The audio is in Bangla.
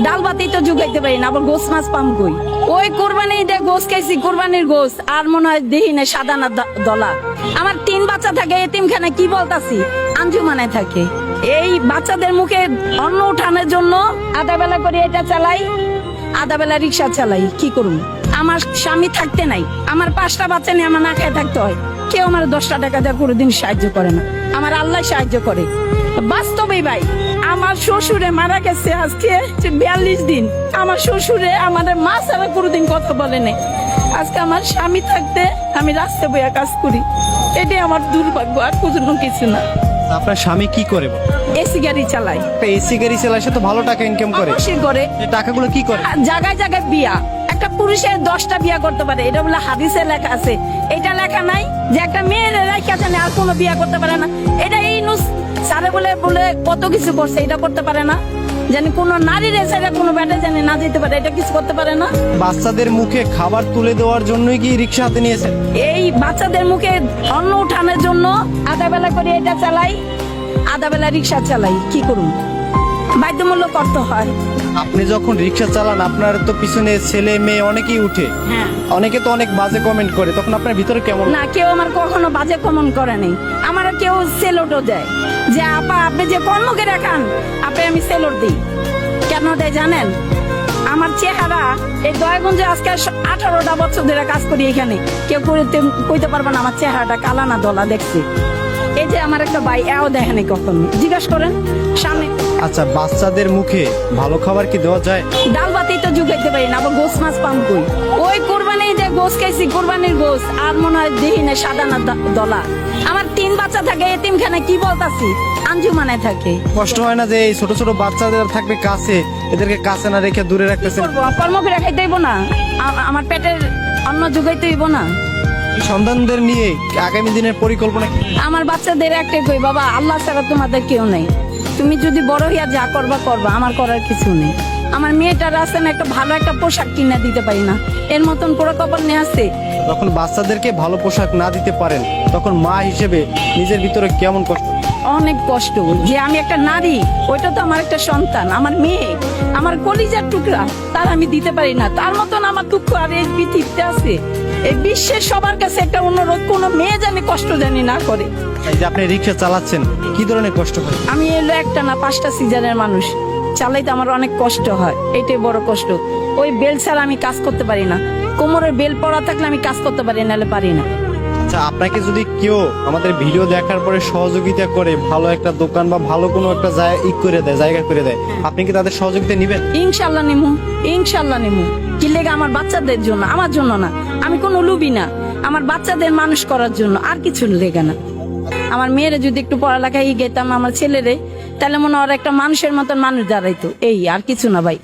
ডাল ভাতি তো জুগাইতে পারি না, আবার গোস মাছ পাম কই? ওই কোরবানি ঈদে গোস খাইছি, কোরবানির গোস, আর মনে হয় দেহি না সাদা না দলা। আমার 3 বাচ্চা থাকে এতিমখানে, কি বলতাছি, আঞ্জুমানে থাকে। এই বাচ্চাদের মুখে অন্ন উঠানোর জন্য আধা বেলা করে এটা চালাই, আধা বেলা রিক্সা চালাই। কি করুন? আমার স্বামী থাকতে নাই, আমার 5টা বাচ্চা নিয়ে আমার না খেয়ে থাকতে হয়। কেউ আমার 10টা টাকা দেওয়া কোনোদিন সাহায্য করে না, আমার আল্লাহ সাহায্য করে। বাস্তবেই ভাই, আমার শ্বশুরে মারা গেছে আজকে 42 দিন। আমার শ্বশুরে আমাদের মা ছাড়া কোনোদিন কথা বলে নাই। আজকে আমার স্বামী থাকতে আমি রাস্তায় বইয়া কাজ করি, এটাই আমার দুর্ভাগ্য, আর কোনো কিছু না। আপনার স্বামী কি করে? এসি গাড়ি চালায়। এসি গাড়ি চালায়, সে তো ভালো টাকা ইনকাম করে। অবশ্যই করে। এই টাকাগুলো কি করে? জায়গায় জায়গায় বিয়া, একটা পুরুষের 10টা বিয়া করতে পারে, এটা বলে হাদিসে লেখা আছে। এটা লেখা নাই যে একটা মেয়ের রেখা জানে আর কোনো বিয়া করতে পারে না। এটা এই নুস সারে বলে বলে কত কিছু করছে, এটা করতে পারে না। জানি কোন নারীর এসে কোনো ব্যাটে জানি না যেতে পারে, এটা কিছু করতে পারে না। বাচ্চাদের মুখে খাবার তুলে দেওয়ার জন্যই কি রিক্সা হাতে নিয়েছেন? এই বাচ্চাদের মুখে অন্ন উঠানোর জন্য আধা বেলা করে এটা চালাই, আধা বেলা রিক্সা চালাই। কি করুন? বাধ্যমূলক করতে হয়। আপনি যখন রিক্সা চালান, আপনার তো পিছনে ছেলে মেয়ে অনেকেই উঠে, হ্যাঁ, অনেকে তো অনেক বাজে কমেন্ট করে, তখন আপনার ভিতরে কেমন? না, কেউ আমার কখনো বাজে কমন করে নাই। আমার কেউ সেলোটও দেয় যে আপা আপনি যে কর্মকে রাখান আপনি, আমি সেলোট দিই। কেন দেয় জানেন? আমার চেহারা এই দয়াগঞ্জে আজকে 18টা বছর ধরে কাজ করি এখানে, কেউ কইতে পারবে না আমার চেহারাটা কালা না দলা দেখছি। এই যে আমার একটা ভাই, এও দেখেনি কখনো, জিজ্ঞাসা করেন সামনে। আচ্ছা, বাচ্চাদের মুখে ভালো খাবার কি দেওয়া যায়? ডাল ভাতি তো জুগাইতে পারি না, আবার গোস মাছ পাম কই? ওই কোরবানি ঈদে গোস খাইছি, কোরবানির গোস, আর মনে হয় দেহি না সাদা না দলা। আমার 3 বাচ্চা থাকে এতিমখানে, কি বলতাছি, আঞ্জুমানে থাকে। কষ্ট হয় না যে এই ছোট ছোট বাচ্চাদের থাকবে কাছে, এদেরকে কাছে না রেখে দূরে রাখতেছেন? কর্ম করে খাইতে হইব না, আমার পেটের অন্ন জুগাইতে হইব না? সন্তানদের নিয়ে আগামী দিনের পরিকল্পনা কি? আমার বাচ্চাদের একটাই কই, বাবা আল্লাহ ছাড়া তোমাদের কেউ নেই, তুমি যদি বড় হইয়া যা করবা করবা, আমার করার কিছু নেই। আমার মেয়েটার আছে না, একটা ভালো একটা পোশাক কিনে দিতে পারি না, এর মতন পুরো কপাল নিয়ে আসছে। যখন বাচ্চাদেরকে ভালো পোশাক না দিতে পারেন, তখন মা হিসেবে নিজের ভিতরে কেমন কষ্ট? অনেক কষ্ট যে আমি একটা নারী, ওইটা তো আমার একটা সন্তান, আমার মেয়ে, আমার কলিজার টুকরা, তার আমি দিতে পারি না। তার মতন আমার দুঃখ আর এই পৃথিবীতে আছে। এই বিশ্বের সবার কাছে একটা অনুরোধ, কোনো মেয়ে জানি কষ্ট জানি না করে। এই যে আপনি রিক্সা চালাচ্ছেন, কি ধরনের কষ্ট হয়? আমি এলো একটা না 5টা সিজনের মানুষ, চালাইতে আমার অনেক কষ্ট হয়, এটাই বড় কষ্ট। ওই বেল ছাড়া আমি কাজ করতে পারি না, কোমরের বেল পড়া থাকলে আমি কাজ করতে পারি, নাহলে পারি না। আচ্ছা, আপনাকে যদি কেউ আমাদের ভিডিও দেখার পরে সহযোগিতা করে ভালো একটা দোকান বা ভালো কোনো একটা জায়গা করে দেয়, আপনি কি তাদের সহযোগিতা নেবেন? ইনশাল্লাহ নিমু, ইনশাল্লাহ নিমু। কি লেগে? আমার বাচ্চাদের জন্য, আমার জন্য না। আমি কোনো লুবি না, আমার বাচ্চাদের মানুষ করার জন্য, আর কিছু লেগে না। আমার মেয়েরে যদি একটু পড়ালেখায় গেতাম, আমার ছেলেরে, তাহলে মনে হয় একটা মানুষের মতন মানুষ দাঁড়াইতো, এই আর কিছু না ভাই।